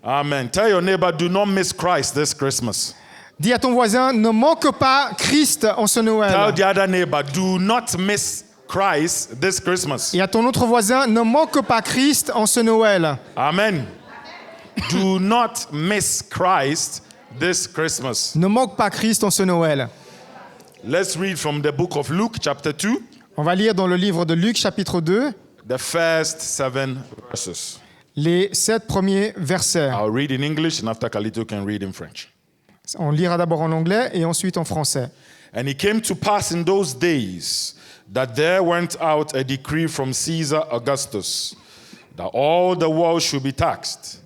Amen. Tell your neighbor, do not miss Christ this Christmas. Dis à ton voisin, ne manque pas Christ en ce Tell Noël. the other neighbor, do not miss Christ this Christmas. Et à ton autre voisin, ne manque pas Christ en ce Noël. Amen. Do not miss Christ this Christmas. Ne manque pas Christ en ce Noël. Let's read from the book of Luke, chapter 2, On va lire dans le livre de Luc, chapitre 2, the first 7 verses. les 7 premiers versets. I'll read in English, and after Kalito can read in French. On lira d'abord en anglais et ensuite en français. And it came to pass in those days that there went out a decree from Caesar Augustus that all the world should be taxed.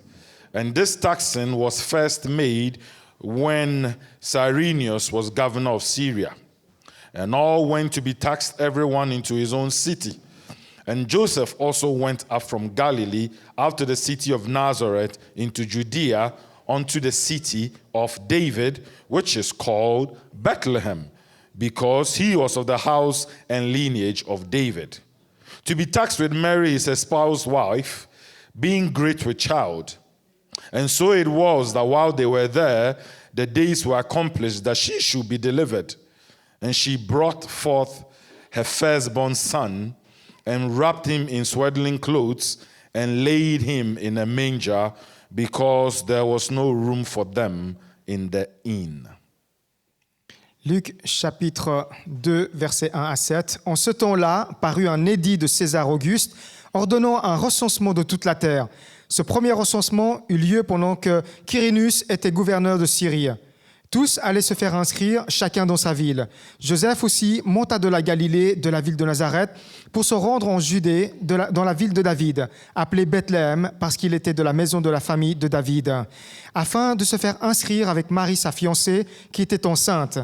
And this taxing was first made when Cyrenius was governor of Syria. And all went to be taxed, everyone into his own city. And Joseph also went up from Galilee out to the city of Nazareth into Judea unto the city of David, which is called Bethlehem, because he was of the house and lineage of David, to be taxed with Mary his espoused wife, being great with child. And so it was that while they were there, the days were accomplished that she should be delivered. And she brought forth her firstborn son, and wrapped him in swaddling clothes, and laid him in a manger, because there was no room for them in the inn. Luc chapitre 2, versets 1 à 7. En ce temps-là, parut un édit de César Auguste, ordonnant un recensement de toute la terre. Ce premier recensement eut lieu pendant que Quirinus était gouverneur de Syrie. Tous allaient se faire inscrire, chacun dans sa ville. Joseph aussi monta de la Galilée, de la ville de Nazareth, pour se rendre en Judée, dans la ville de David, appelée Bethléem, parce qu'il était de la maison de la famille de David, afin de se faire inscrire avec Marie, sa fiancée, qui était enceinte.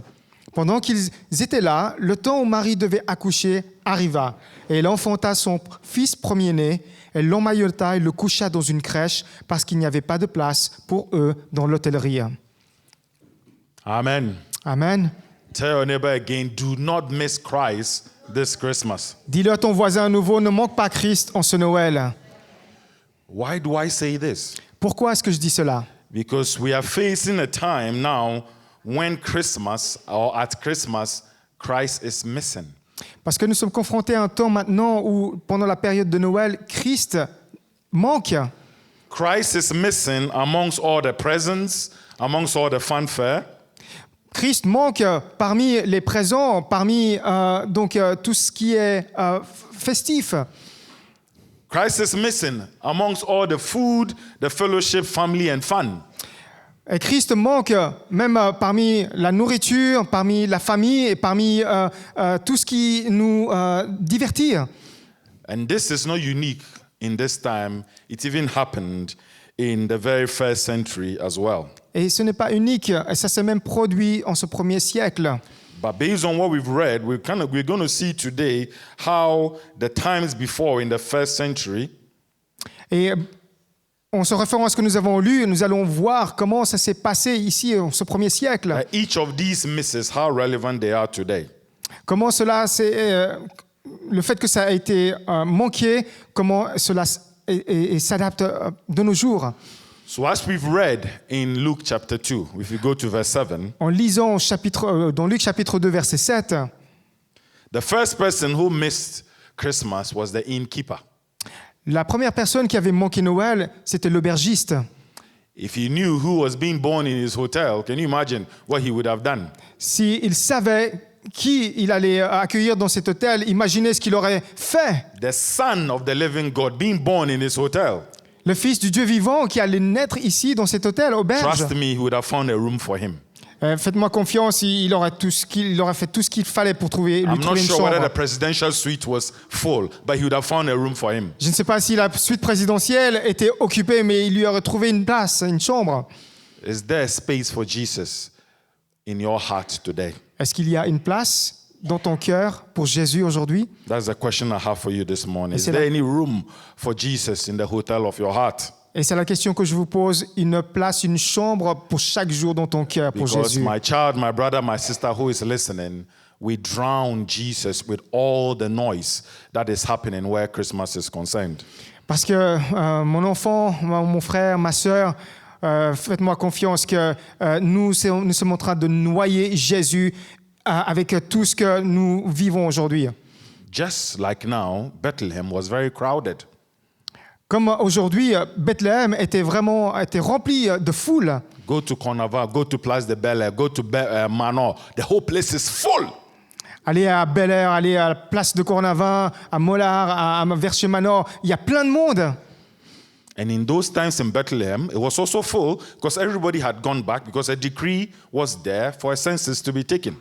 Pendant qu'ils étaient là, le temps où Marie devait accoucher arriva, et elle enfanta son fils premier-né. Elle l'emmaillota et le coucha dans une crèche, parce qu'il n'y avait pas de place pour eux dans l'hôtellerie. Amen. Amen. Tell your neighbor again, do not miss Christ this Christmas. Dis-le à ton voisin à nouveau, ne manque pas Christ en ce Noël. Why do I say this? Pourquoi est-ce que je dis cela? Because we are facing a time now when Christmas, or at Christmas, Christ is missing. Parce que nous sommes confrontés à un temps maintenant où, pendant la période de Noël, Christ manque. Christ is missing amongst all the presents, amongst all the fanfare. Christ manque parmi les présents, parmi tout ce qui est festif. Christ is missing amongst all the food, the fellowship, family, and fun. Et Christ manque même parmi la nourriture, parmi la famille et parmi tout ce qui nous divertit. And this is not unique in this time. It even happened in the very first century as well. Et ce n'est pas unique, et ça s'est même produit en ce premier siècle. But based on what we've read, we're going to see today how the times before in the first century Et en se référant à ce que nous avons lu, nous allons voir comment ça s'est passé ici en ce premier siècle. each of these misses, how relevant they are today. Comment cela, le fait que ça a été manqué, comment cela s'adapte de nos jours. So as we've read in Luke chapter 2, if you go to verse 7, En lisant dans Luc chapitre 2, verset 7, the first person who missed Christmas was the innkeeper. la première personne qui avait manqué Noël, c'était l'aubergiste. If he knew who was being born in his hotel, can you imagine what he would have done? S'il savait qui il allait accueillir dans cet hôtel, imaginez ce qu'il aurait fait. The son of the living God being born in his hotel. Le fils du Dieu vivant qui allait naître ici dans cet hôtel, auberge. Trust me, he would have found a room for him. Faites-moi confiance, il aurait fait tout ce qu'il fallait pour lui I'm not trouver une sure whether the chambre. presidential suite was full, but he would have found a room for him. Je ne sais pas si la suite présidentielle était occupée, mais il lui aurait trouvé une place, une chambre. Is there a space for Jesus in your heart today? Est-ce qu'il y a une place dans ton cœur pour Jésus aujourd'hui? That's the question I have for you this morning. Is c'est there la- any room for Jesus in the hotel of your heart? Et c'est la question que je vous pose, une place, une chambre pour chaque jour dans ton cœur pour Because Jésus. my child, my brother, my sister who is listening, we drown Jesus with all the noise that is happening where Christmas is concerned. Parce que mon enfant, mon frère, ma sœur, faites-moi confiance que nous sommes en train de noyer Jésus avec tout ce que nous vivons aujourd'hui. Just like now, Bethlehem was very crowded. Comme aujourd'hui, Bethléem était rempli de foule. Go to Carnaval, go to Place de Bel Air, go to Manor. The whole place is full. Aller à Bel Air, aller à la place de Cornavin, à Mollard, vers chez Manor, il y a plein de monde. And in those times in Bethlehem, it was also full because everybody had gone back because a decree was there for a census to be taken.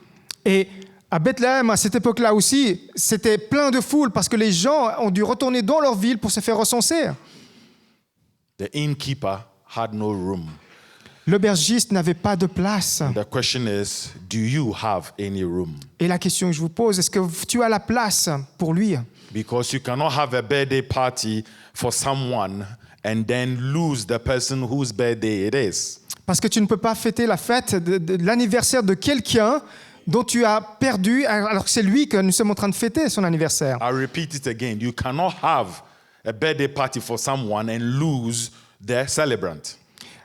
Et à Bethléem, à cette époque-là aussi, c'était plein de foule parce que les gens ont dû retourner dans leur ville pour se faire recenser. The innkeeper had no room. L'aubergiste n'avait pas de place. The question is, do you have any room? Et la question que je vous pose, est-ce que tu as la place pour lui? Because you cannot have a birthday party for someone and then lose the person whose birthday it is. Parce que tu ne peux pas fêter la fête de l'anniversaire de quelqu'un dont tu as perdu, alors que c'est lui que nous sommes en train de fêter son anniversaire. I repeat it again. You cannot have a birthday party for someone and lose the celebrant.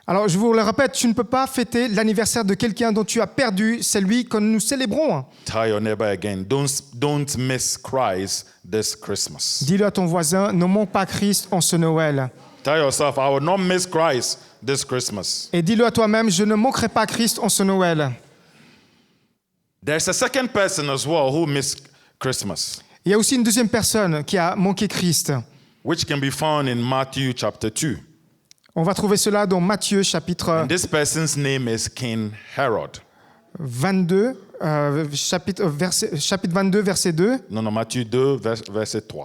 Alors je vous le répète, tu ne peux pas fêter l'anniversaire de quelqu'un dont tu as perdu celui que nous célébrons. Tell your neighbor again, don't miss Christ this Christmas. Dis-le à ton voisin, ne manque pas Christ en ce Noël. Tell yourself, I will not miss Christ this Christmas. Et dis-le à toi-même, je ne manquerai pas Christ en ce Noël. There's a second person as well who missed Christmas, Il y a aussi une deuxième personne qui a manqué Christ. which can be found in Matthew chapter 2. On va trouver cela dans Matthieu chapitre And this person's name is King Herod. 22, chapitre 22, verset 2. No, Matthew 2, verset 3.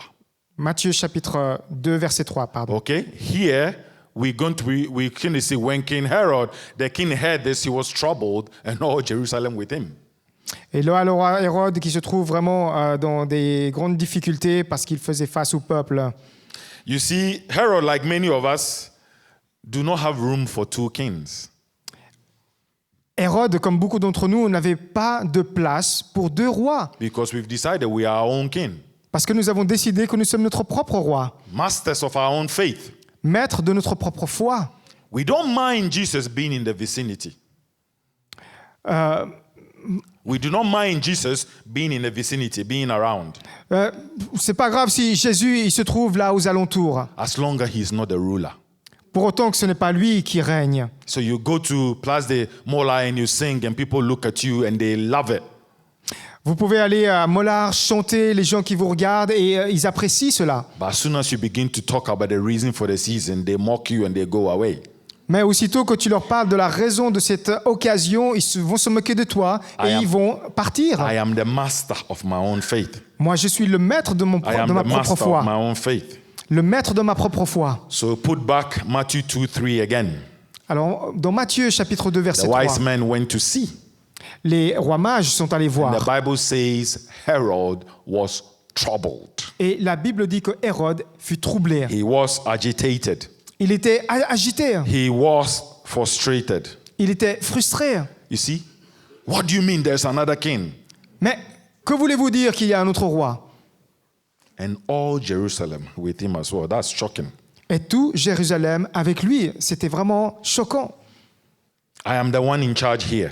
Matthieu chapitre 2, verset 3, pardon. Okay, here we can see when King Herod, the king heard this, he was troubled, and all Jerusalem with him. Et là, le roi Hérode qui se trouve vraiment dans des grandes difficultés parce qu'il faisait face au peuple. You see, Herod, like many of us, do not have room for two kings. Hérode, comme beaucoup d'entre nous, n'avait pas de place pour deux rois. Because we've decided we are our own king, Parce que nous avons décidé que nous sommes notre propre roi, masters of our own faith. maître de notre propre foi. We don't mind Jesus being in the vicinity. We do not mind Jesus being in the vicinity, being around, C'est pas grave si Jésus il se trouve là aux alentours, as long as he's not the ruler. pour autant que ce n'est pas lui qui règne. So you go to Place de Mola and you sing and people look at you and they love it. Vous pouvez aller à Mollard chanter, les gens qui vous regardent et ils apprécient cela. But as soon as you begin to talk about the reason for the season, they mock you and they go away. Mais aussitôt que tu leur parles de la raison de cette occasion, vont se moquer de toi et ils vont partir. I am the master of my own faith. Moi, je suis le maître de I am ma the propre master of foi. my own faith. Le maître de ma propre foi. So put back Matthew 2:3 again. Alors, dans Matthieu chapitre 2, The verset 3, wise men went to see. les rois mages sont allés The voir. Bible says Herod was troubled. Et la Bible dit que Hérode fut troublé. He was agitated. Il était agité. He was frustrated. Il était frustré. You see? What do you mean there's another king? Mais que voulez-vous dire qu'il y a un autre roi? And all Jerusalem with him as well. That's shocking. Et tout Jérusalem avec lui. C'était vraiment choquant. I am the one in charge here.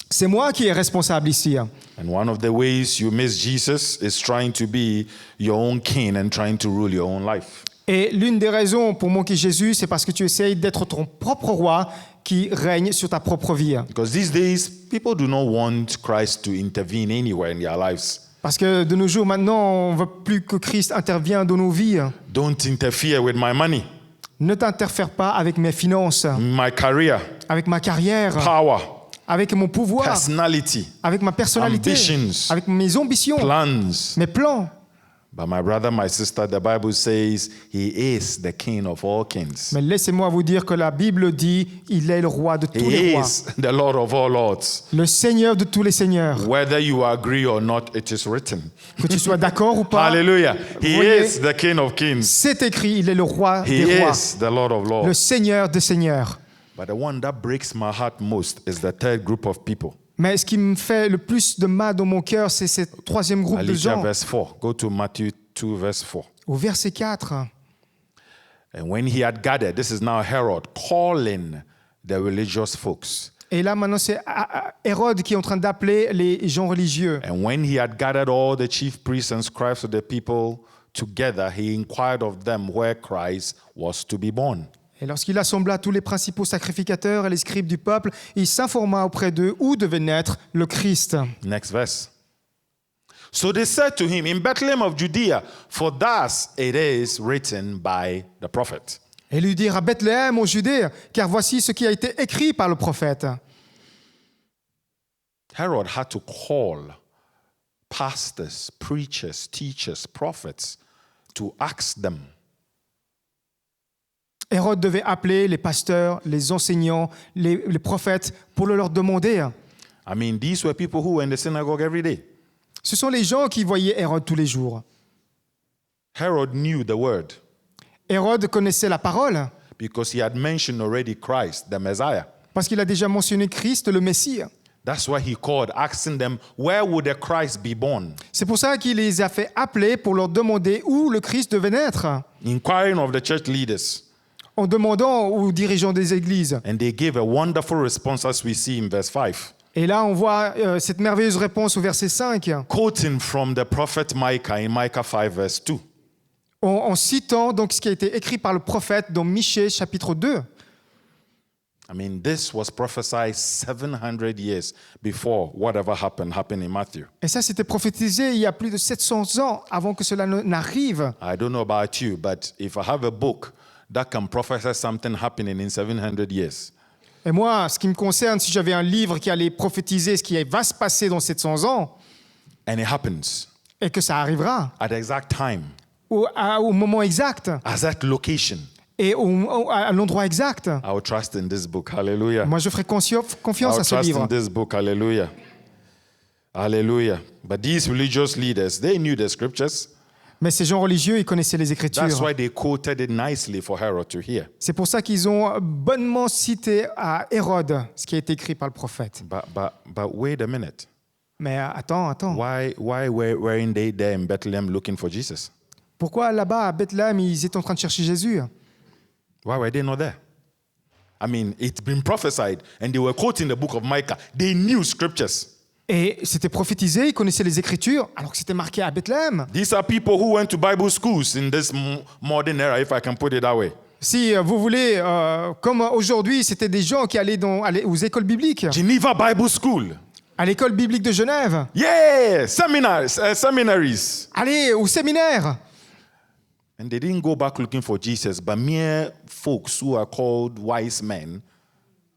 C'est moi qui est responsable ici. And one of the ways you miss Jesus is trying to be your own king and trying to rule your own life. Et l'une des raisons pour manquer Jésus, c'est parce que tu essayes d'être ton propre roi qui règne sur ta propre vie. Because these days, people do not want Christ to intervene anywhere in their lives. Parce que de nos jours, maintenant, on ne veut plus que Christ intervienne dans nos vies. Don't interfere with my money, Ne t'interfère pas avec mes finances, my career, avec ma carrière, power, avec mon pouvoir, personality, avec ma personnalité, ambitions, avec mes ambitions, plans. mes plans. But my brother, my sister, the Bible says he is the king of all kings. Mais laissez-moi vous dire que la Bible dit il est le roi de tous He les rois, is the Lord of all lords. le Seigneur de tous les seigneurs. Whether you agree or not, it is written. Que tu sois d'accord ou pas, Hallelujah. He Voyez, is the King of kings. c'est écrit, il est le roi He des rois, is the Lord of le lords. Seigneur des seigneurs. But the one that breaks my heart most is the third group of people. Mais ce qui me fait le plus de mal dans mon cœur, c'est ce troisième groupe I de look at gens. verse 4. Go to Matthew 2, verse 4. Au verset 4, And when he had gathered, this is now Herod calling the religious folks. et là maintenant c'est Hérode qui est en train d'appeler les gens religieux. And when he had gathered all the chief priests and scribes of the people together, he inquired of them where Christ was to be born. Et lorsqu'il assembla tous les principaux sacrificateurs et les scribes du peuple, il s'informa auprès d'eux où devait naître le Christ. Next verse. So they said to him, in Bethlehem of Judea, for thus it is written by the prophet. Et lui dirent à Bethléem, au Judée, car voici ce qui a été écrit par le prophète. Herod had to call pastors, preachers, teachers, prophets to ask them, Hérode devait appeler les pasteurs, les enseignants, les prophètes pour le leur demander. I mean, these were people who were in the synagogue every day. Ce sont les gens qui voyaient Hérode tous les jours. Herod knew the word Hérode connaissait la parole because he had mentioned already Christ, the Messiah. parce qu'il a déjà mentionné Christ, le Messie. That's why he called, asking them, where would the Christ be born? C'est pour ça qu'il les a fait appeler pour leur demander où le Christ devait naître, Inquiring of the church leaders. en demandant aux dirigeants des églises. And they gave a wonderful response as we see in verse 5. Et là, on voit cette merveilleuse réponse au verset 5, Quoting from the prophet Micah in Micah 5 verse 2. en citant donc ce qui a été écrit par le prophète dans Michée chapitre 2. I mean, this was prophesied 700 years before whatever happened in Matthew. Et ça, c'était prophétisé il y a plus de 700 ans avant que cela n'arrive. I don't know about you, but if I have a book that can prophesy something happening in 700 years, Et moi, ce qui me concerne, si j'avais un livre qui allait prophétiser ce qui va se passer dans 700 ans, and it happens et que ça arrivera at the exact time, au moment exact at that location, et à l'endroit exact, I will trust in this book. Hallelujah. moi je ferai confiance I'll à ce trust livre. in this book. Hallelujah. Hallelujah. But these religious leaders, they knew the scriptures. Mais ces gens religieux, ils connaissaient les That's Écritures. why they quoted it nicely for Herod to hear. C'est pour ça qu'ils ont bonnement cité à Hérode ce qui a été écrit par le prophète. But wait a minute. Mais attends. Why weren't they there in Bethlehem looking for Jesus? Pourquoi là-bas, à Bethléem, ils étaient en train de chercher Jésus? Why were they not there? I mean, it's been prophesied, and they were quoting the book of Micah. They knew scriptures. Et c'était prophétisé, ils connaissaient les Écritures, alors que c'était marqué à Bethléem. These are people who went to Bible schools in this modern era, if I can put it that way. Si vous voulez, comme aujourd'hui, c'était des gens qui allaient aux écoles bibliques, Geneva Bible School. à l'école biblique de Genève, Yeah, seminaries. allez au séminaire. And they didn't go back looking for Jesus, but mere folks who are called wise men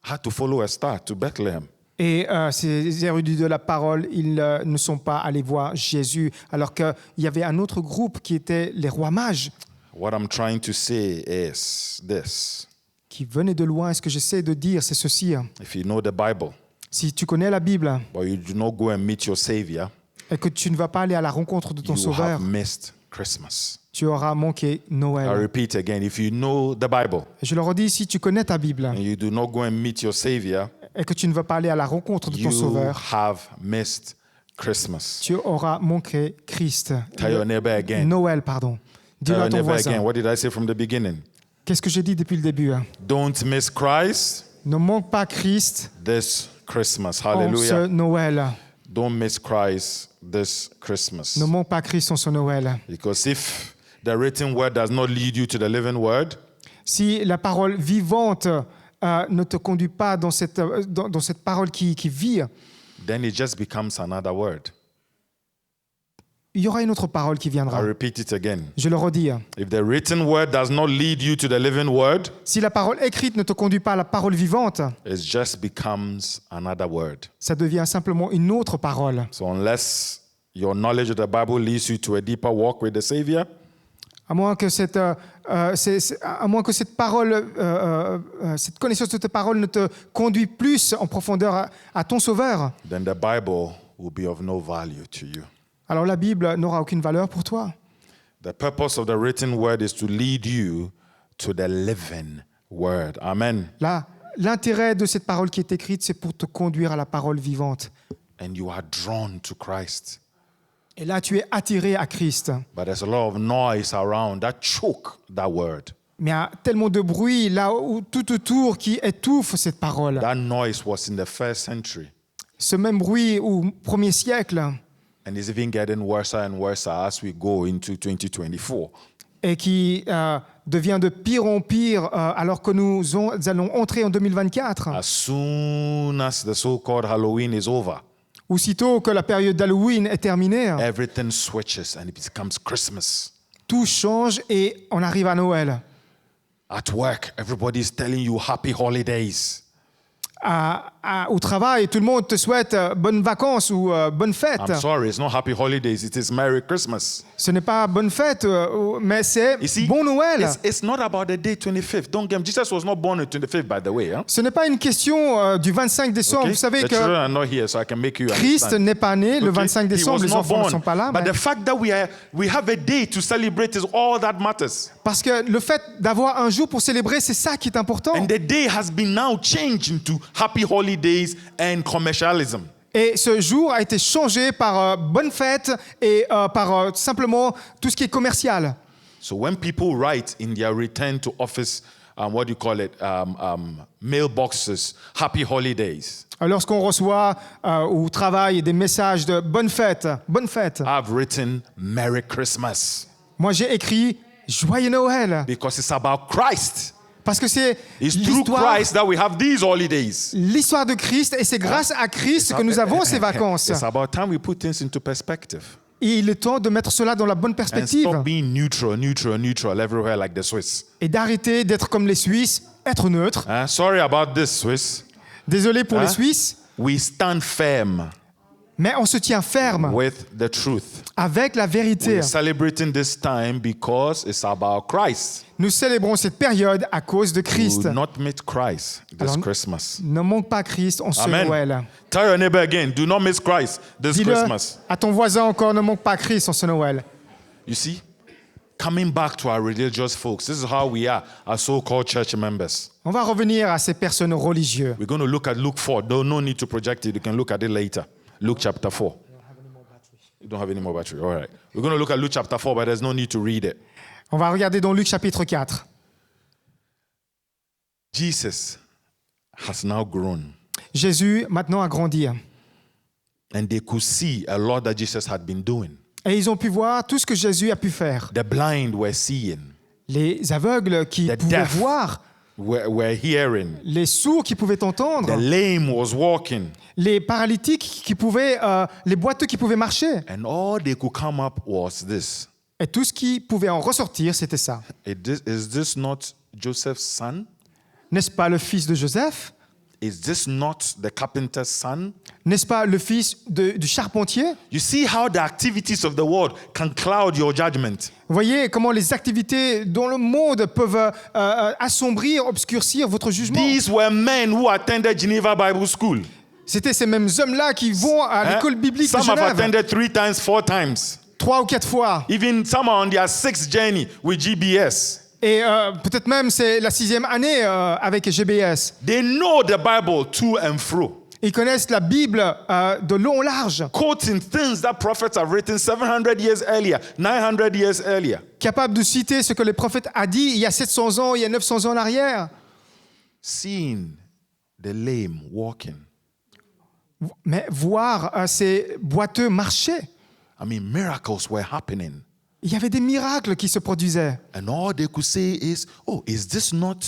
had to follow a star to Bethlehem. Et ces érudits de la parole, ils ne sont pas allés voir Jésus, alors qu'il y avait un autre groupe qui était les rois mages, What I'm trying to say is this. qui venaient de loin. Et ce que j'essaie de dire, c'est ceci. If you know the Bible, Si tu connais la Bible but you do not go and meet your Savior, et que tu ne vas pas aller à la rencontre de ton you Sauveur, have missed Christmas. tu auras manqué I Noël. repeat again, if you know the Bible Et je le redis, si tu connais ta Bible and you do not go and meet your Savior, et que tu ne vas pas aller à la rencontre de ton you Sauveur, have missed Christmas. tu auras manqué Christ. Tell your neighbor again. Noël, pardon. Tell Dis-le à your ton neighbor again. voisin. What did I say from the beginning? Qu'est-ce que j'ai dit depuis le début? Don't miss Christ Ne manque pas Christ this Christmas. en ce Hallelujah. Noël. Don't miss Christ this Christmas. Ne manque pas Christ en ce Noël. Because if the written word does not lead you to the living word, Si la parole vivante ne te conduit pas dans cette parole qui vit, then it just becomes another word. il y aura une autre parole qui I viendra. repeat it again. Je le redis. If the written word does not lead you to the living word, Si la parole écrite ne te conduit pas à la parole vivante, it just becomes another word. ça devient simplement une autre parole. So unless your knowledge of the Bible leads you to a deeper walk with the Savior, À moins que cette parole, cette connaissance de ta parole ne te conduit plus en profondeur à ton Sauveur, then the Bible will be of no value to you. alors la Bible n'aura aucune valeur pour toi. The purpose of the written word is to lead you to the living word. Amen. l'intérêt de cette parole qui est écrite, c'est pour te conduire à la parole vivante. And you are drawn to Christ. Et là, tu es attiré à Christ. But there's a lot of noise around that choke that word. Mais il y a tellement de bruit là où, tout autour qui étouffe cette parole. That noise was in the first century. Ce même bruit au 1er siècle And it's even getting worse and worse as we go into 2024. et qui devient de pire en pire alors que nous allons entrer en 2024. As soon as the so-called Halloween is over, Aussitôt que la période d'Halloween est terminée, everything switches and it becomes Christmas. tout change et on arrive à Noël. At work, everybody is telling you happy holidays. Au travail, tout le monde te souhaite bonnes vacances ou bonnes fêtes. I'm sorry, it's not happy holidays, it is Merry Christmas. Ce n'est pas bonne fête, mais c'est You see, bon Noël. it's not about the day 25th. Don't get me. Jesus was not born on the 25th, by the way. Huh? Ce n'est pas une question du 25 décembre. Okay? Vous savez The que children are not here, so I can make you Christ understand. n'est pas né le Okay? 25 He décembre, was les not enfants born. ne sont pas là. But Mais the fact that we have a day to celebrate is all that matters. parce que le fait d'avoir un jour pour célébrer, c'est ça qui est important. And the day has been now changed into happy holidays and commercialism. Et ce jour a été changé par bonne fête et par simplement tout ce qui est commercial. So when people write in their return to office, what do you call it, mailboxes, happy holidays, Lorsqu'on reçoit au travail des messages de bonne fête, I've written Merry Christmas moi j'ai écrit Joyeux Noël because it's about Christ. parce que c'est It's through Christ that we have these holidays. l'histoire de Christ et c'est grâce à Christ que nous avons ces vacances. It's about time we put things into perspective Et il est temps de mettre cela dans la bonne and perspective stop being neutral everywhere like the Swiss. et d'arrêter d'être comme les Suisses, être neutre. Sorry about this, Swiss. Désolé pour les Hein? Suisses, We stand firm mais on se tient ferme with the truth. avec la vérité. We're celebrating this time because it's about Christ. Nous célébrons cette période à cause de We Christ. will not meet Christ this Alors, Christmas. Ne manque pas Christ en ce Amen. Noël. Tell your neighbor again, do not miss Christ this Dis-le Christmas. à ton voisin encore, ne manque pas Christ en ce Noël. You see, coming back to our religious folks, this is how we are, our so-called church members. On va revenir à ces personnes religieuses. We're going to look at Luke 4. No need to project it. You can look at it later. Luke chapter 4. You don't have any more battery. All right. We're going to look at Luke chapter 4, but there's no need to read it. On va regarder dans Luc chapitre 4. Jesus has now grown, Jésus maintenant a grandi. and they could see a lot that Jesus had been doing. Et ils ont pu voir tout ce que Jésus a pu faire. The blind were seeing, Les aveugles qui The pouvaient deaf. voir, were hearing, les sourds qui pouvaient the entendre, lame was walking, les paralytiques qui pouvaient, les boiteux qui pouvaient marcher. and all they could come up was this. Et tout ce qui pouvait en ressortir, c'était ça. Is this not Joseph's son? N'est-ce pas le fils de Joseph? Is this not the carpenter's son? N'est-ce pas le fils du charpentier? You see how the activities of the world can cloud your judgment. Vous voyez comment les activités dans le monde peuvent assombrir, obscurcir votre jugement. These were men who attended Geneva Bible School. C'était ces mêmes hommes-là qui vont à l'école biblique de Some have Genève attended 3 times, 4 times. 3 ou 4 fois. Even some are on their 6th journey with GBS. Et peut-être même c'est la 6e année avec GBS. They know the Bible to and fro, Ils connaissent la Bible de long en large, quoting things that prophets have written 700 years earlier, 900 years earlier. capables de citer ce que les prophètes a dit il y a 700 ans, il y a 900 ans en arrière. Seeing the lame walking. Mais voir ces boiteux marcher, I mean, miracles were happening. il y avait des miracles qui se produisaient. And all they could say is, oh, is this not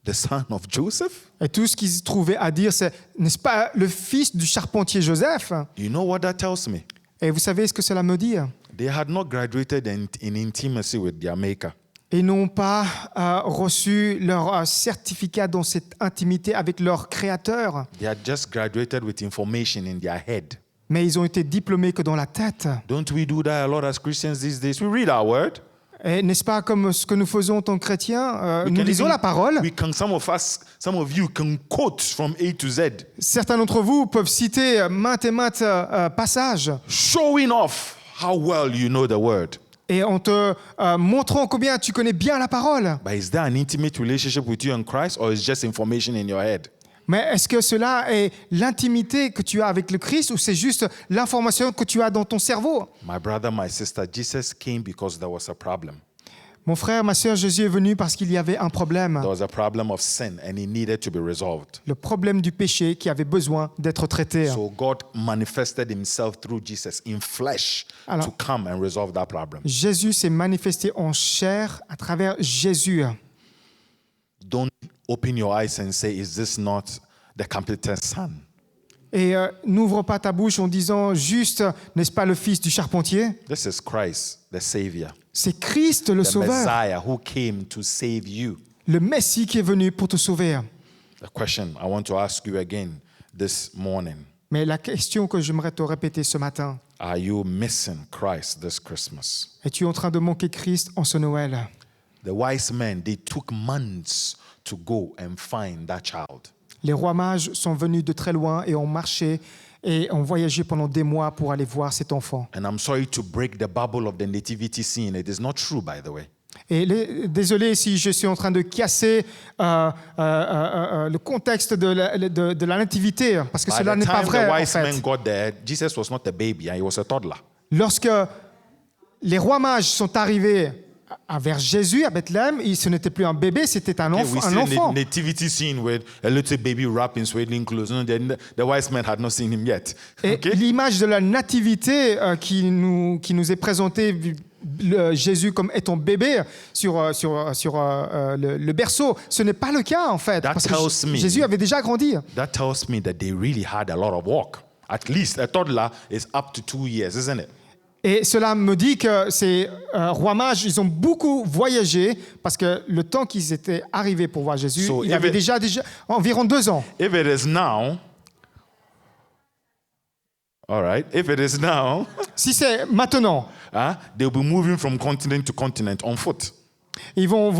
the son of Joseph? Et tout ce qu'ils trouvaient à dire, c'est, n'est-ce pas le fils du charpentier Joseph? You know what that tells me? Et vous savez ce que cela me dit? They had not graduated in intimacy with their maker. Ils n'ont pas reçu leur certificat dans cette intimité avec leur Créateur, They had just graduated with information in their head. mais ils ont été diplômés que dans la tête. Don't we do that a lot as Christians these days? We read our word. Et n'est-ce pas comme ce que nous faisons en tant que chrétiens? We Nous can lisons even- la parole. some of you can quote from A to Z, Certains d'entre vous peuvent citer maintes et maintes passages, showing off how well you know the word. et en te montrant combien tu connais bien la parole. But is there an intimate relationship with you and Christ, or is just information in your head? Mais est-ce que cela est l'intimité que tu as avec le Christ ou c'est juste l'information que tu as dans ton cerveau? My brother, my sister, Jesus came because there was a problem. Mon frère, ma sœur, Jésus est venu parce qu'il y avait un problème. There was a problem of sin, and it needed to be resolved. Le problème du péché qui avait besoin d'être traité. So God manifested himself through Jesus in flesh Alors- to come and resolve that problem. Jésus s'est manifesté en chair à travers Jésus. Don't open your eyes and say, is this not the carpenter's son? Et n'ouvre pas ta bouche en disant juste, n'est-ce pas le fils du charpentier? This is Christ, the Savior, C'est Christ le the Sauveur, Messiah who came to save you. le Messie qui est venu pour te sauver. The question I want to ask you again this morning, Mais la question que j'aimerais te répéter ce matin, are you missing Christ this Christmas? es-tu en train de manquer Christ en ce Noël? The wise men, they took months to go and find that child. Les rois mages sont venus de très loin et ont marché et ont voyagé pendant des mois pour aller voir cet enfant. And I'm sorry to break the bubble of the nativity scene. It is not true, by the way. Et désolé si je suis en train de casser le contexte de la nativité, parce que By cela the n'est pas time vrai the en wise men fait. got there, Jesus was not a baby, and he was a toddler. Lorsque les rois mages sont arrivés vers Jésus à Bethléem, ce n'était plus un bébé, c'était un Okay, we enfant. see the nativity scene with a little baby wrapped in swaddling clothes. No, the wise men had not seen him yet. Et Okay? l'image de la nativité qui nous est présentée, Jésus comme étant bébé sur le berceau, ce n'est pas le cas en fait. That Parce tells que me- Jésus avait déjà grandi. That tells me that they really had a lot of work. At least a toddler is up to 2 years, isn't it? Et cela me dit que ces rois mages, ils ont beaucoup voyagé parce que le temps qu'ils étaient arrivés pour voir Jésus, So, il if avait it- déjà environ 2 ans. If it is now, all right, if it is now, Si c'est maintenant, they'll be moving from continent to continent on foot. ils vont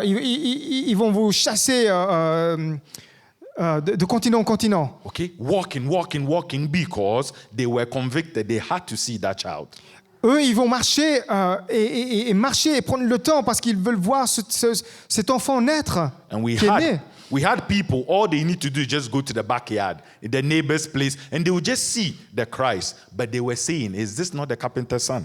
ils vont vous chasser de continent en continent. Okay? Walking, because they were convicted they had to see that child. Eux, ils vont marcher et marcher et prendre le temps parce qu'ils veulent voir cet enfant naître And we qui est né. had people, all they need to do is just go to the backyard, in the neighbor's place, and they will just see the Christ. But they were saying, is this not the carpenter's son?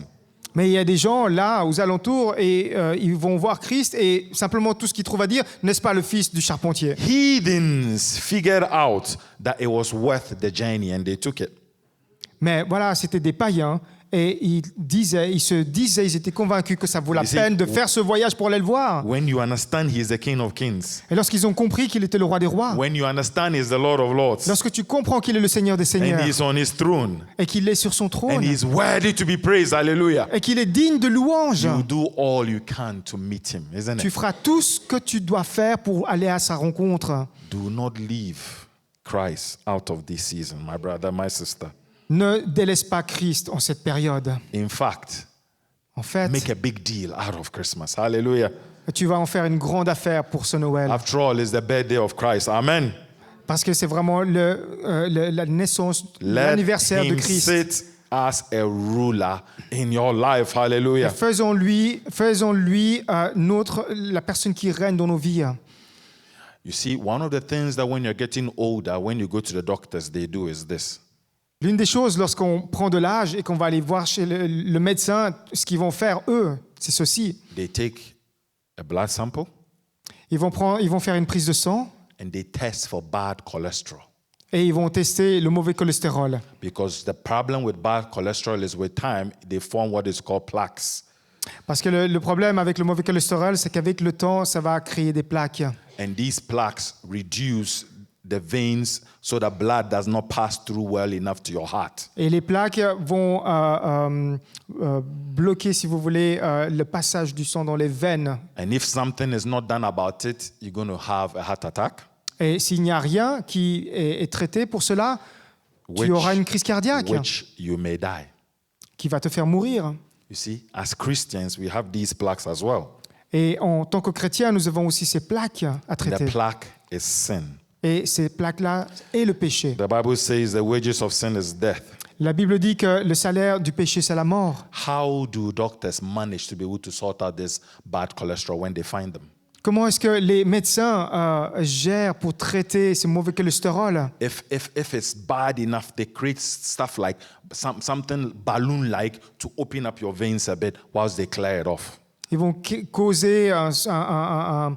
Mais il y a des gens là aux alentours et ils vont voir Christ et simplement tout ce qu'ils trouvent à dire, n'est-ce pas le fils du charpentier? Heathens figured out that it was worth the journey and they took it. Mais voilà, c'était des païens et ils étaient convaincus que ça vaut la You see, peine de faire ce voyage pour aller le voir. When you understand he is the King of Kings, Et lorsqu'ils ont compris qu'il était le roi des rois, when you understand he is the Lord of Lords, lorsque tu comprends qu'il est le Seigneur des and seigneurs he is on his throne, et qu'il est sur son and trône he is worthy to be praised, hallelujah, et qu'il est digne de louange, you do all you can to meet him, isn't tu it? feras tout ce que tu dois faire pour aller à sa rencontre. Do not leave Christ out of this season, my brother, my sister. Ne délaisse pas Christ en cette période. In fact, En fait, make a big deal out of Christmas. Hallelujah. tu vas en faire une grande affaire pour ce Noël. After all, it's the birthday of Christ. Amen. Parce que c'est vraiment la naissance, Let l'anniversaire de him Christ. sit as a ruler in your life. Hallelujah. Faisons-lui la personne qui règne dans nos vies. You see, one of the things that when you're getting older, when you go to the doctors, they do is this. L'une des choses, lorsqu'on prend de l'âge et qu'on va aller voir chez le médecin, ce qu'ils vont faire, eux, c'est ceci. They take a blood sample Ils vont faire une prise de sang and they test for bad cholesterol. et ils vont tester le mauvais cholestérol. Because the problem with bad cholesterol is with time, they form what is called plaques. Parce que le problème avec le mauvais cholestérol, c'est qu'avec le temps, ça va créer des plaques. And these plaques reduce the veins so that blood does not pass through well enough to your heart. Et les plaques vont bloquer, si vous voulez, le passage du sang dans les veines. And if something is not done about it, you're going to have a heart attack, Et s'il n'y a rien qui est traité pour cela, tu which, auras une crise cardiaque which you may die. qui va te faire mourir. You see, as Christians, we have these plaques as well. Et en tant que chrétiens, nous avons aussi ces plaques à traiter. The plaque is sin. Et ces plaques-là est le péché. The Bible says the wages of sin is death. La Bible dit que le salaire du péché, c'est la mort. How do doctors manage to be able to sort out this bad cholesterol when they find them? Comment est-ce que les médecins gèrent pour traiter ce mauvais cholestérol? If it's bad enough, they create stuff like something balloon-like to open up your veins a bit whilst they clear it off. Ils vont causer un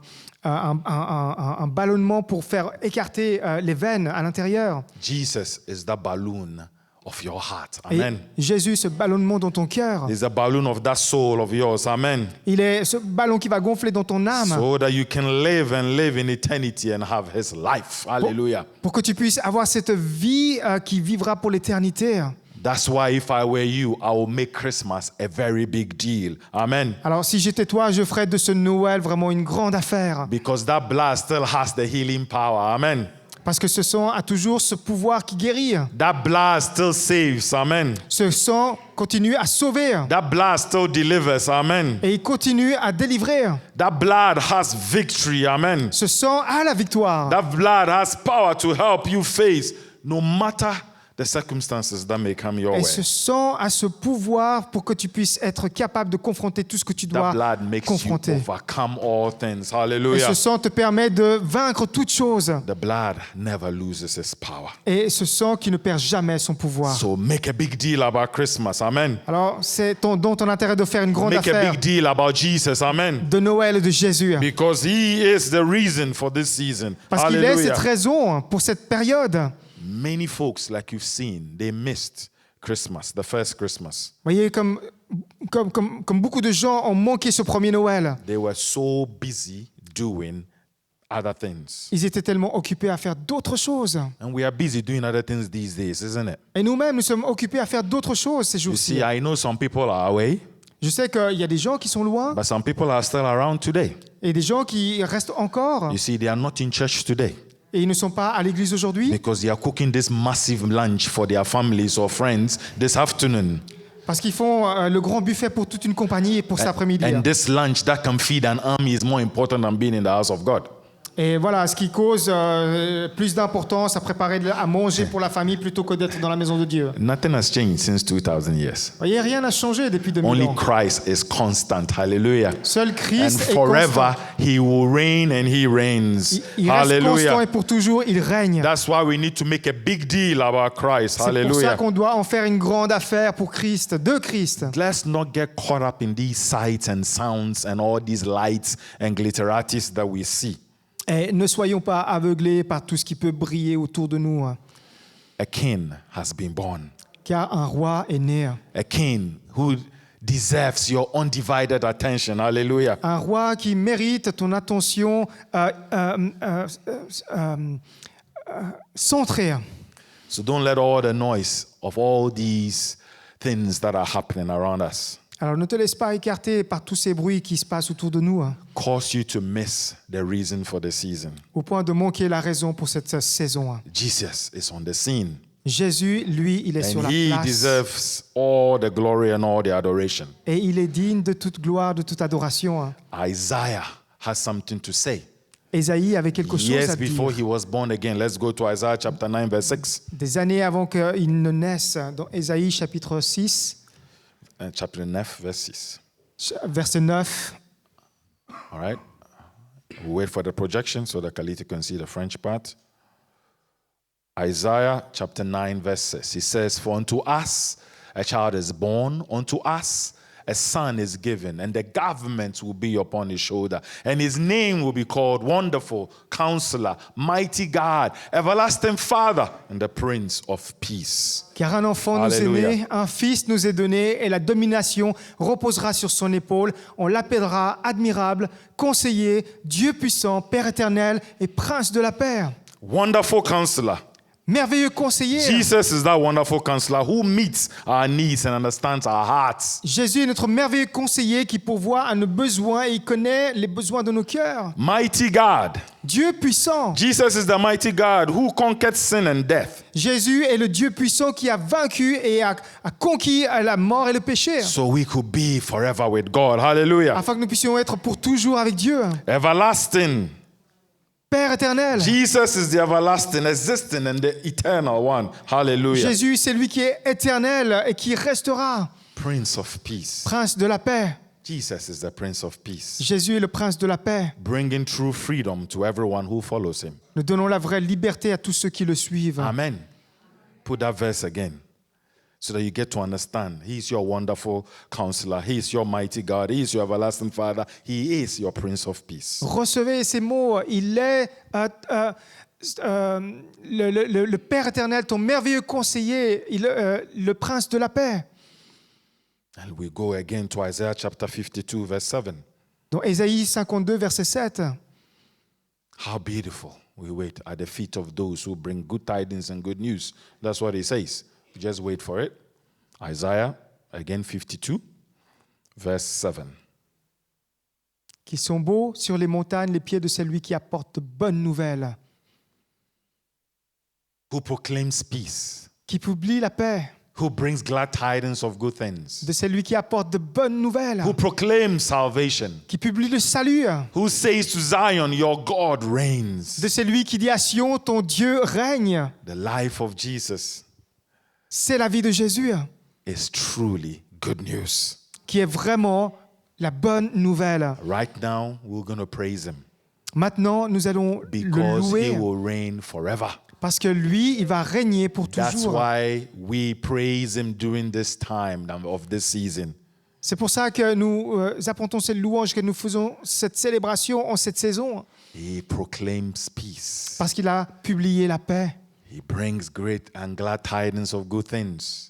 ballonnement pour faire écarter les veines à l'intérieur. Jesus is the balloon of your heart. Et Amen. Jésus, ce ballonnement dans ton cœur, He's the balloon of that soul of yours. Amen. il est ce ballon qui va gonfler dans ton âme So that you can live and live in eternity and have his life. Hallelujah. pour que tu puisses avoir cette vie qui vivra pour l'éternité. That's why if I were you, I will make Christmas a very big deal. Amen. Alors si j'étais toi, je ferais de ce Noël vraiment une grande affaire. Because that blood still has the healing power. Amen. Parce que ce sang a toujours ce pouvoir qui guérit. That blood still saves. Amen. Ce sang continue à sauver. That blood still delivers. Amen. Et il continue à délivrer. That blood has victory. Amen. Ce sang a la victoire. That blood has power to help you face no matter the circumstances that may come your Et way. ce sang a ce pouvoir pour que tu puisses être capable de confronter tout ce que tu That dois blood makes you confronter. overcome all things. Et Hallelujah. ce sang te permet de vaincre toutes choses. The blood never loses its power. Et ce sang qui ne perd jamais son pouvoir. So make a big deal about Christmas. Amen. Alors, c'est dans ton intérêt de faire une grande Make a affaire big deal about Jesus. Amen. de Noël et de Jésus. Because he is the reason for this season. Parce qu'il est Hallelujah. cette raison pour cette période. Many folks, like you've seen, they missed Christmas, the first Christmas. Vous voyez, comme beaucoup de gens ont manqué ce premier Noël. They were so busy doing other things. Ils étaient tellement occupés à faire d'autres choses. And we are busy doing other things these days, isn't it? Et nous-mêmes, nous sommes occupés à faire d'autres choses ces You jours-ci. see, I know some people are away, Je sais qu'il y a des gens qui sont loin but some people are still around today. et des gens qui restent encore You see, they are not in church today et ils ne sont pas à l'église aujourd'hui because they are cooking this massive lunch for their families or friends this afternoon. parce qu'ils font le grand buffet pour toute une compagnie et pour cet après-midi. And this lunch that can feed an army is more important than being in the house of God. Et voilà, ce qui cause plus d'importance à préparer à manger pour la famille plutôt que d'être dans la maison de Dieu. Nothing has changed since 2000 years. Vous voyez, rien n'a changé depuis 2000 Only ans. Christ is constant. Hallelujah. Seul And Christ est forever constant. he will reign and he reigns. Il reste constant Hallelujah. et pour toujours, il règne. That's why we need to make a big deal about Christ. C'est pour ça Hallelujah. qu'on doit en faire une grande affaire pour Christ, de Christ. Let's not get caught up in these sights and sounds and all these lights and gliteratis that we see. Et ne soyons pas aveuglés par tout ce qui peut briller autour de nous, A king has been born. car un roi est né. A king who deserves your undivided attention. Hallelujah. Un roi qui mérite ton attention centrée. So don't let all the noise of all these things that are happening around us Alors ne te laisse pas écarter par tous ces bruits qui se passent autour de nous, cause you to miss the reason for the season. au point de manquer la raison pour cette saison. Jesus is on the scene Jésus, lui, il est sur and la he place. deserves all the glory and all the adoration. Et il est digne de toute gloire, de toute adoration. Isaiah has something to say. Ésaïe avait quelque chose Years à dire. before he was born again. Let's go to Isaiah chapter 9 verse 6. Des années avant qu'il ne naisse, dans Ésaïe chapitre 6, Chapter 9 verse 6. verset 9. All right. We'll wait for the projection so that Kalita can see the French part. Isaiah chapter 9 verse 6. He says, "For unto us a child is born, unto us a son is given, and the government will be upon his shoulder, and his name will be called Wonderful, Counselor, Mighty God, Everlasting Father, and the Prince of Peace." Car un enfant nous est Alléluia. né, un fils nous est donné, et la domination reposera sur son épaule. On l'appellera admirable, conseiller, Dieu puissant, Père éternel et Prince de la paix. Wonderful Counselor. Merveilleux conseiller. Jesus is that wonderful counselor who meets our needs and understands our hearts. Jésus est notre merveilleux conseiller qui pourvoit à nos besoins et il connaît les besoins de nos cœurs. Mighty God. Dieu puissant. Jesus is the mighty God who conquered sin and death. Jésus est le Dieu puissant qui a vaincu et a conquis la mort et le péché, So we could be forever with God. Hallelujah. afin que nous puissions être pour toujours avec Dieu. Everlasting. Père éternel. Jesus is the everlasting, existing, and the eternal one. Hallelujah. Jésus, c'est lui qui est éternel et qui restera. Prince of peace. Prince de la paix. Jesus is the Prince of peace. Jésus est le prince de la paix. Bringing true freedom to everyone who follows him. Nous donnons la vraie liberté à tous ceux qui le suivent. Amen. Put that verse again so that you get to understand. He is your wonderful counselor. He is your mighty God. He is your everlasting Father. He is your Prince of peace. Recevez ces mots. Il est le Père éternel, ton merveilleux conseiller, le prince de la paix. And we go again to Isaiah chapter 52, verse 7. Dans Ésaïe 52, verset 7. How beautiful we wait at the feet of those who bring good tidings and good news. That's what he says. Just wait for it. Isaiah, again 52, verse 7. Qui sont beaux sur les montagnes les pieds de celui qui apporte de bonnes nouvelles, Who proclaims peace, qui publie la paix, who brings glad tidings of good things, de celui qui apporte de bonnes nouvelles, who proclaims salvation, qui publie le salut, who says to Zion, your God reigns. de celui qui dit à Sion, ton Dieu règne. The life of Jesus C'est la vie de Jésus is truly good news. qui est vraiment la bonne nouvelle. Right now, we're going to praise him Maintenant, nous allons le because he louer will reign forever. parce que lui, il va régner pour That's toujours. why we praise him during this time of this season. C'est pour ça que nous apportons cette louange, que nous faisons cette célébration en cette saison, He proclaims peace. parce qu'il a publié la paix. He brings great and glad tidings of good things.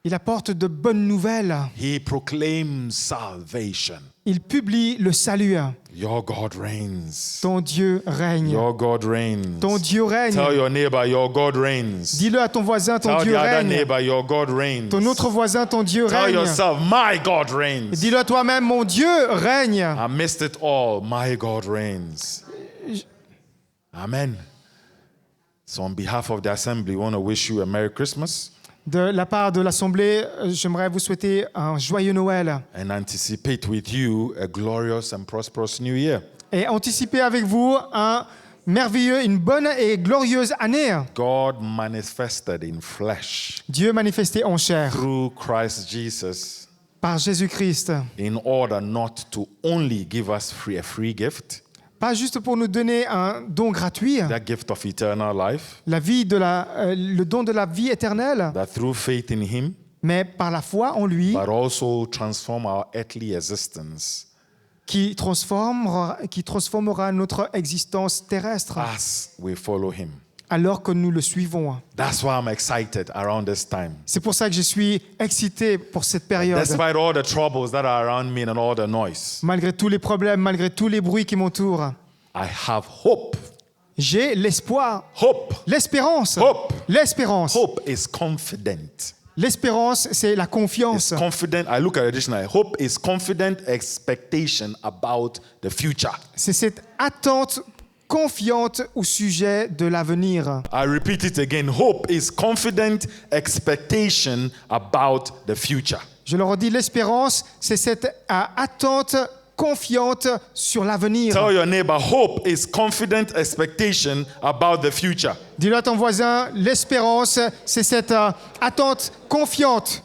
Il apporte de bonnes nouvelles. He proclaims salvation. Il publie le salut. Your God reigns. Ton Dieu règne. Your God reigns. Ton Dieu règne. Tell your neighbor, your God reigns. Dis-le à ton voisin, ton Tell Dieu the other règne. neighbor, your God reigns. Ton autre voisin, ton Dieu Tell règne. yourself, my God reigns. Dis-le à toi-même, mon Dieu règne. Amidst it all, my God reigns. Amen. So on behalf of the assembly, we want to wish you a Merry Christmas De la part de l'Assemblée, j'aimerais vous souhaiter un joyeux Noël and anticipate with you a glorious and prosperous new year. et anticiper avec vous une bonne et glorieuse année. God manifested in flesh Dieu manifesté en chair through Christ Jesus par Jésus-Christ, in order not to only give us a free gift, pas juste pour nous donner un don gratuit, that gift of eternal life, la vie le don de la vie éternelle, that through faith in him, mais par la foi en lui, but also transform our earthly existence qui transformera notre existence terrestre as we follow him. alors que nous le suivons. That's why I'm excited around this time. C'est pour ça que je suis excité pour cette période. Despite all the troubles that are around me and all the noise, Malgré tous les problèmes, malgré tous les bruits qui m'entourent, I have hope. j'ai l'espoir, Hope. l'espérance. Hope. L'espérance. Hope is confident. L'espérance, c'est la confiance. It's confident. I look at the dictionary. Hope is confident expectation about the future. C'est cette attente confiante au sujet de l'avenir. I repeat it again. Hope is confident expectation about the future. Je le redis, l'espérance, c'est cette attente confiante sur l'avenir. Tell your neighbor, hope is confident expectation about the future. Dis-le à ton voisin, l'espérance, c'est cette attente confiante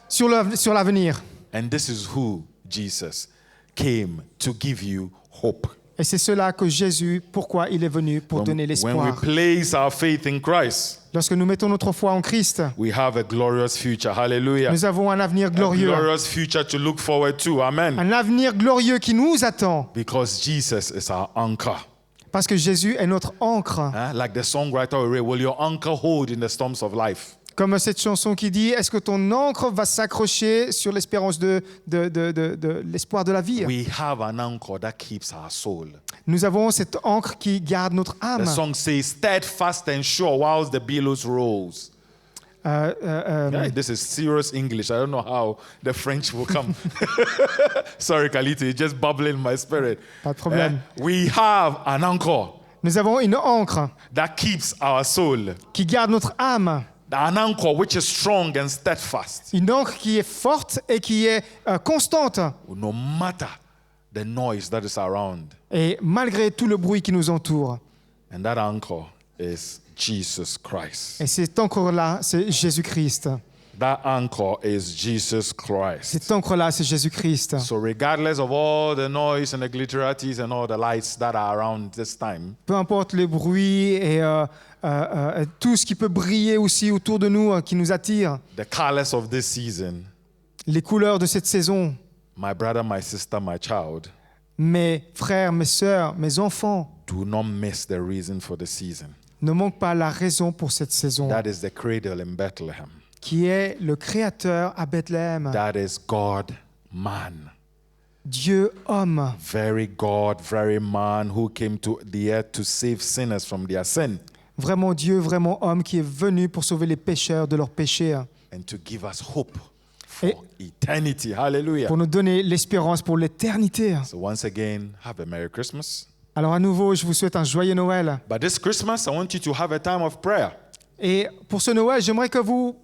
sur l'avenir. And this is who Jesus came to give you hope. Et c'est cela que Jésus, pourquoi il est venu, pour donner When we l'espoir. place our faith in Christ, Lorsque nous mettons notre foi en Christ, we have a glorious future. Hallelujah. nous avons un avenir A glorieux. glorious future to look forward to. Amen. Un avenir glorieux qui nous attend. Because Jesus is our anchor. Parce que Jésus est notre ancre. Like the songwriter will read, will your anchor hold in the storms of life? Comme cette chanson qui dit, est-ce que ton ancre va s'accrocher sur l'espérance de l'espoir de la vie? We have an anchor that keeps our soul. Nous avons cette ancre qui garde notre âme. The song says, steadfast and sure whilst the billows rolls. Yeah, this is serious English. I don't know how the French will come. Sorry, Kalito, it's just bubbling in my spirit. Pas de problème. We have an anchor Nous avons une ancre that keeps our soul. qui garde notre âme. An anchor which is strong and steadfast. Une ancre qui est forte et qui est constante. No matter the noise that is around. Et malgré tout le bruit qui nous entoure. And that anchor is Jesus Christ. Et cet ancre-là, c'est Jésus-Christ. That anchor is Jesus Christ. Cet ancre-là, c'est Jésus-Christ. So regardless of all the noise and the glitterities and all the lights that are around this time, Peu importe les bruits et tout ce qui peut briller aussi autour de nous, qui nous attire, the colors of this season, les couleurs de cette saison, my brother, my sister, my child, mes frères, mes sœurs, mes enfants, do not miss the reason for the season. ne manquent pas la raison pour cette saison, That is the cradle in Bethlehem. qui est le Créateur à Bethléem, That is God, man. Dieu homme, Very God, very man who came to the earth to save sinners from their sin vraiment Dieu, vraiment homme, qui est venu pour sauver les pécheurs de leurs péchés, and to give us hope for Et- eternity. Hallelujah. pour nous donner l'espérance pour l'éternité. So once again, have a Merry Christmas. Alors à nouveau, je vous souhaite un joyeux Noël. But this Christmas, I want you to have a time of prayer Et pour ce Noël, j'aimerais que vous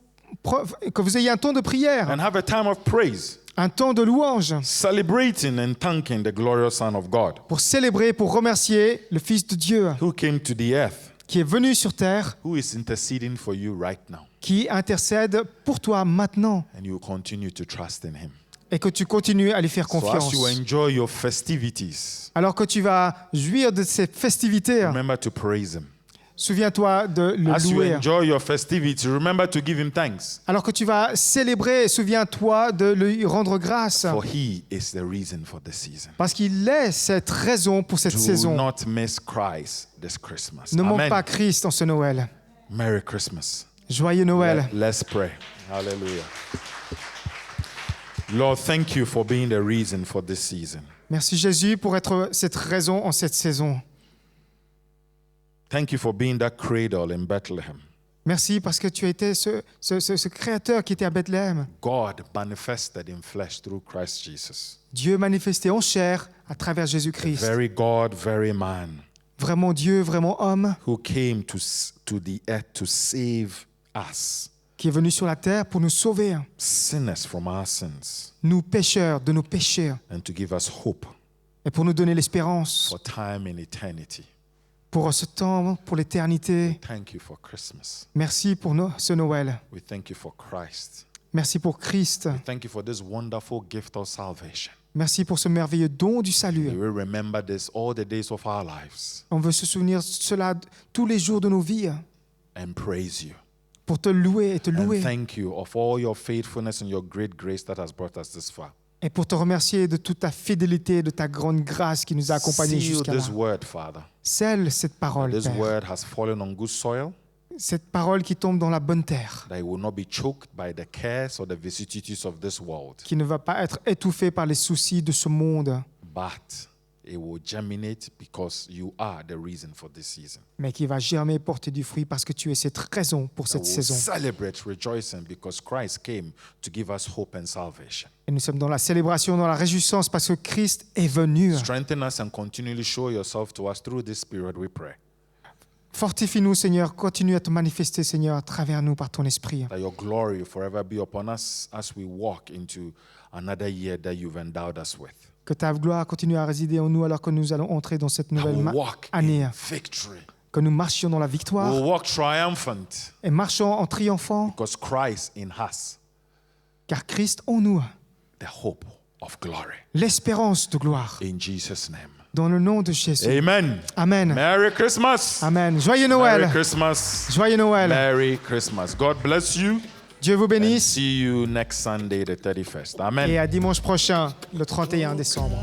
ayez un temps de prière, and have a time of praise, un temps de louange, celebrating and thanking the glorious Son of God pour célébrer, pour remercier le Fils de Dieu who came to the earth, qui est venu sur terre, who is interceding for you right now. qui intercède pour toi maintenant, And you continue to trust in him. et que tu continues à lui faire So as confiance. you enjoy your festivities, Alors que tu vas jouir de ces festivités, remember to praise him. souviens-toi de le As you louer. enjoy your festivities, remember to give him thanks. Alors que tu vas célébrer, souviens-toi de lui rendre grâce, For he is the reason for the season. parce qu'il est cette raison pour cette Do saison. not miss Christ this Christmas. Ne manque Amen. pas Christ en ce Noël. Merry Christmas. Joyeux Noël. Let's pray. Hallelujah. Lord, thank you for being the reason for this season. Merci Jésus pour être cette raison en cette saison. Thank you for being that cradle in Bethlehem. Merci parce que tu as été ce créateur qui était à Bethléem. God manifested in flesh through Christ Jesus. Dieu manifesté en chair à travers Jésus-Christ. Very God, very man, Vraiment Dieu, vraiment homme, who came to the earth to save us, qui est venu sur la terre pour nous sauver, sinners from our sins, nous pécheurs de nos péchés, and to give us hope et pour nous donner l'espérance for time and eternity. pour ce temps, pour l'éternité. Thank you for Christmas. Merci pour ce Noël. We thank you for Christ. Merci pour Christ. Thank you for this wonderful gift of salvation. Merci pour ce merveilleux don du We salut. will remember this all the days of our lives On veut se souvenir de cela tous les jours de nos vies and praise you. pour te louer et te And louer. thank you of all your faithfulness and your great grace that has brought us this far. Et pour te remercier de toute ta fidélité, de ta grande grâce qui nous a accompagnés Seal jusqu'à là. this word, Father. Scelle cette parole, This Père. word has fallen on good soil, Cette parole qui tombe dans la bonne terre, that it will not be choked by the cares or the vicissitudes of this world, qui ne va pas être étouffée par les soucis de ce monde, but it will germinate because you are the reason for this season. mais qui va germer et porter du fruit parce que tu es cette raison pour We cette will saison. celebrate rejoicing because Christ came to give us hope and salvation. Et nous sommes dans la célébration, dans la réjouissance parce que Christ est venu. Strengthen us and continually show yourself to us through this period, we pray. Fortifie-nous, Seigneur. Continue à te manifester, Seigneur, à travers nous par ton esprit. That your glory forever be upon us as we walk into another year that you've endowed us with. Que ta gloire continue à résider en nous alors que nous allons entrer dans cette That nouvelle we'll walk année. in victory. Que nous marchions dans la victoire We'll walk triumphant et marchons en triomphant, because Christ in us, car Christ en nous, the hope of glory. l'espérance de gloire. In Jesus' name. Dans le nom de Jésus. Amen. Amen. Merry Christmas. Amen. Joyeux Merry Noël. Christmas. Joyeux Noël. Merry Christmas. God bless you. Dieu vous And bénisse. see you next Sunday, the 31st. Amen. Et à dimanche prochain, le 31 décembre.